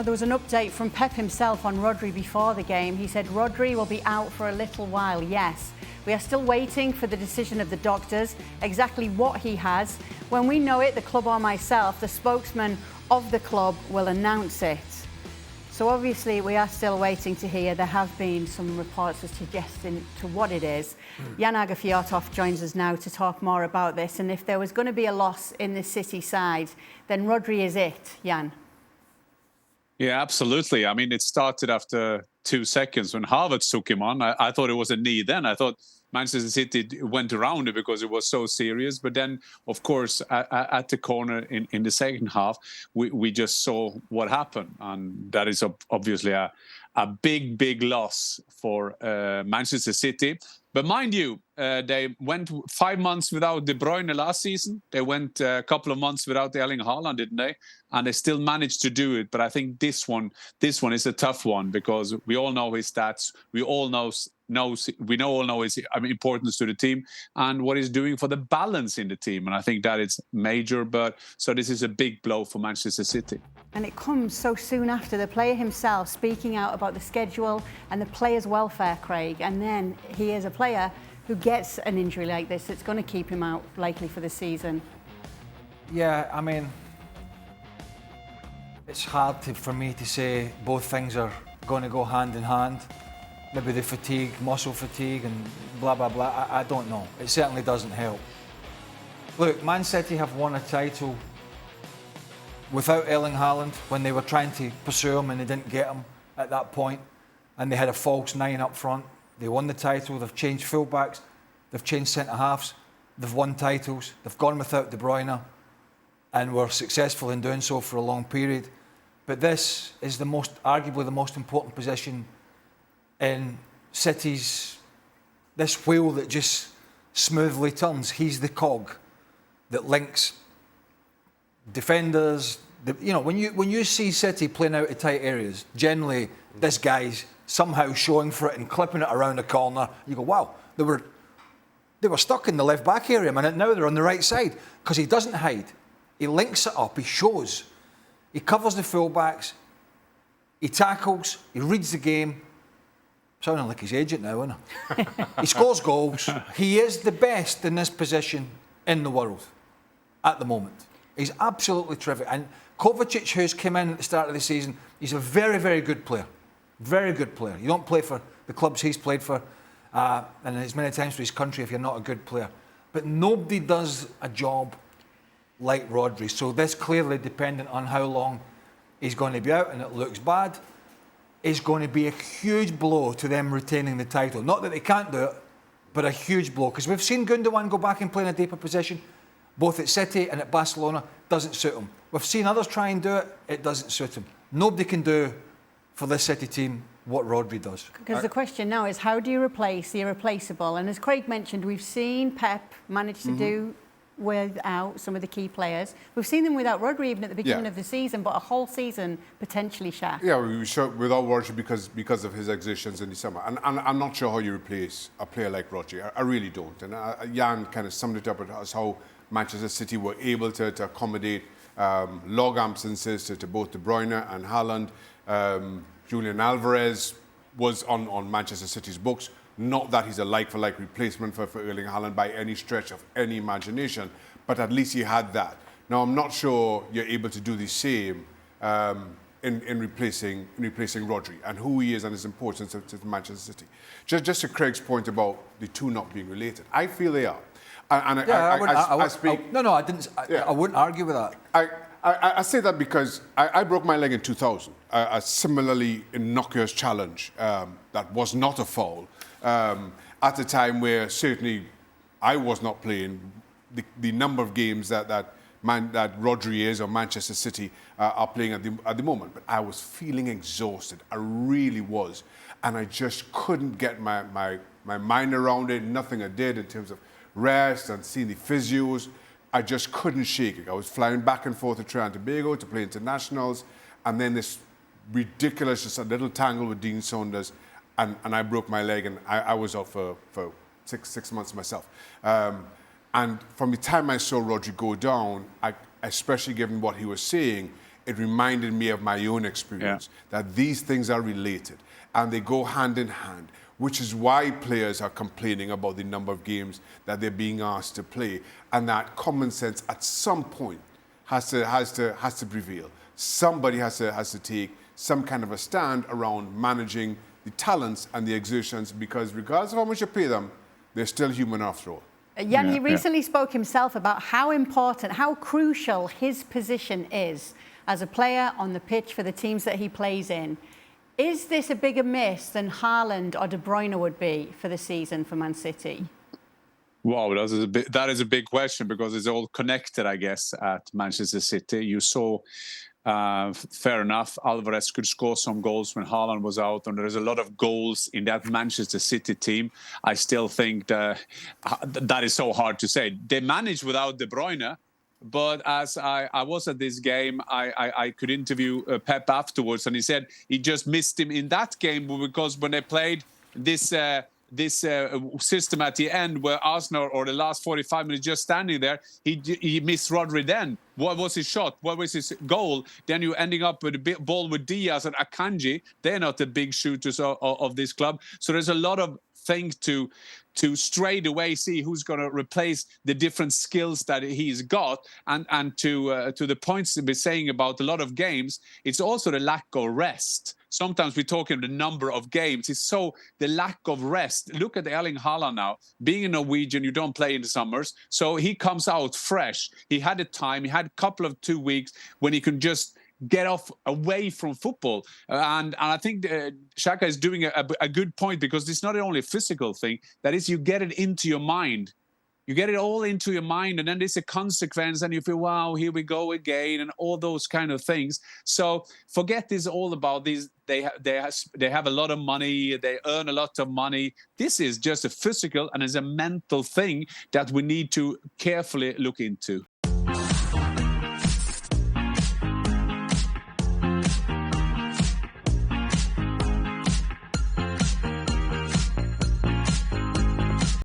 There was an update from Pep himself on Rodri before the game. He said Rodri will be out for a little while, yes. We are still waiting for the decision of the doctors, exactly what he has. When we know it, the club or myself, the spokesman of the club, will announce it. So obviously we are still waiting to hear. There have been some reports suggesting to what it is. Aage Fjortoft joins us now to talk more about this. And if there was going to be a loss in the City side, then Rodri is it, Jan. Yeah, absolutely. I mean, it started after 2 seconds when Havertz took him on. I thought it was a knee then. I thought Manchester City went around it because it was so serious. But then, of course, at the corner in the second half, we just saw what happened. And that is obviously a big loss for Manchester City. But mind you, they went 5 months without De Bruyne last season. They went a couple of months without Erling Haaland, didn't they? And they still managed to do it. But I think this one is a tough one because we all know his stats. We all know his importance to the team and what he's doing for the balance in the team. And I think that is major. But so this is a big blow for Manchester City. And it comes so soon after the player himself speaking out about the schedule and the player's welfare, Craig. And then he is a player who gets an injury like this. It's going to keep him out likely for the season. Yeah, I mean, it's hard for me to say both things are going to go hand in hand. Maybe the fatigue, muscle fatigue and blah, blah, blah. I don't know. It certainly doesn't help. Look, Man City have won a title without Erling Haaland when they were trying to pursue him and they didn't get him at that point. And they had a false 9 up front. They won the title. They've changed fullbacks. They've changed centre-halves. They've won titles. They've gone without De Bruyne and were successful in doing so for a long period. But this is arguably the most important position in City's, this wheel that just smoothly turns. He's the cog that links defenders. When you see City playing out of tight areas, generally this guy's somehow showing for it and clipping it around a corner. You go, wow, they were stuck in the left back area, man. Now they're on the right side because he doesn't hide. He links it up. He shows. He covers the fullbacks. He tackles. He reads the game. Sounding like his agent now, isn't he? He scores goals. He is the best in this position in the world at the moment. He's absolutely terrific. And Kovacic, who's come in at the start of the season, he's a very, very good player. Very good player. You don't play for the clubs he's played for, and as many times for his country if you're not a good player. But nobody does a job like Rodri. So this clearly dependent on how long he's going to be out, and it looks bad, is going to be a huge blow to them retaining the title. Not that they can't do it, but a huge blow. Because we've seen Gundogan go back and play in a deeper position, both at City and at Barcelona. Doesn't suit him. We've seen others try and do it. It doesn't suit him. Nobody can do for this City team what Rodri does. Because the question now is, how do you replace the irreplaceable? And as Craig mentioned, we've seen Pep manage to do without some of the key players. We've seen them without Rodri even at the beginning of the season, but a whole season potentially, Shaq. Yeah, we showed without Rodri because of his exertions in the summer. And I'm not sure how you replace a player like Rodri. I really don't. And Jan kind of summed it up as how Manchester City were able to accommodate long absences to both De Bruyne and Haaland. Julian Alvarez was on Manchester City's books. Not that he's a like-for-like replacement for Erling Haaland by any stretch of any imagination, but at least he had that. Now, I'm not sure you're able to do the same in replacing Rodri and who he is and his importance to Manchester City. Just to Craig's point about the two not being related, I feel they are. I wouldn't argue with that. I say that because I broke my leg in 2000, a similarly innocuous challenge that was not a foul. At a time where certainly I was not playing the number of games that Rodri is or Manchester City are playing at the moment. But I was feeling exhausted. I really was. And I just couldn't get my mind around it. Nothing I did in terms of rest and seeing the physios. I just couldn't shake it. I was flying back and forth to Trinidad and Tobago to play internationals. And then this ridiculous, just a little tangle with Dean Saunders. And I broke my leg, and I was out for six months myself. And from the time I saw Rodri go down, especially given what he was saying, it reminded me of my own experience, that these things are related and they go hand in hand, which is why players are complaining about the number of games that they're being asked to play, and that common sense at some point has to prevail. Somebody has to take some kind of a stand around managing the talents and the exertions, because regardless of how much you pay them, they're still human after all. Jan, he recently spoke himself about how important, how crucial his position is as a player on the pitch for the teams that he plays in. Is this a bigger miss than Haaland or De Bruyne would be for the season for Man City? Wow, that is a big question, because it's all connected, I guess, at Manchester City. You saw, fair enough, Alvarez could score some goals when Haaland was out, and there's a lot of goals in that Manchester City team. I still think that is so hard to say. They managed without De Bruyne, but as I was at this game, I could interview Pep afterwards, and he said he just missed him in that game because when they played this system at the end where Arsenal, or the last 45 minutes, just standing there, he missed Rodri then. What was his shot? What was his goal? Then you're ending up with a ball with Diaz and Akanji. They're not the big shooters of this club. So there's a lot of things to straight away see who's going to replace the different skills that he's got. And to the points to be saying about a lot of games, it's also the lack of rest. Sometimes we're talking the number of games. It's so the lack of rest. Look at Erling Haaland now. Being a Norwegian, you don't play in the summers. So he comes out fresh. He had a time. He had a couple of 2 weeks when he could just get off away from football. And I think Shaka is doing a good point, because it's not only a physical thing. That is, you get it into your mind. You get it all into your mind, and then there's a consequence, and you feel, wow, here we go again, and all those kind of things. So forget this all about these. They have a lot of money. They earn a lot of money. This is just a physical and is a mental thing that we need to carefully look into.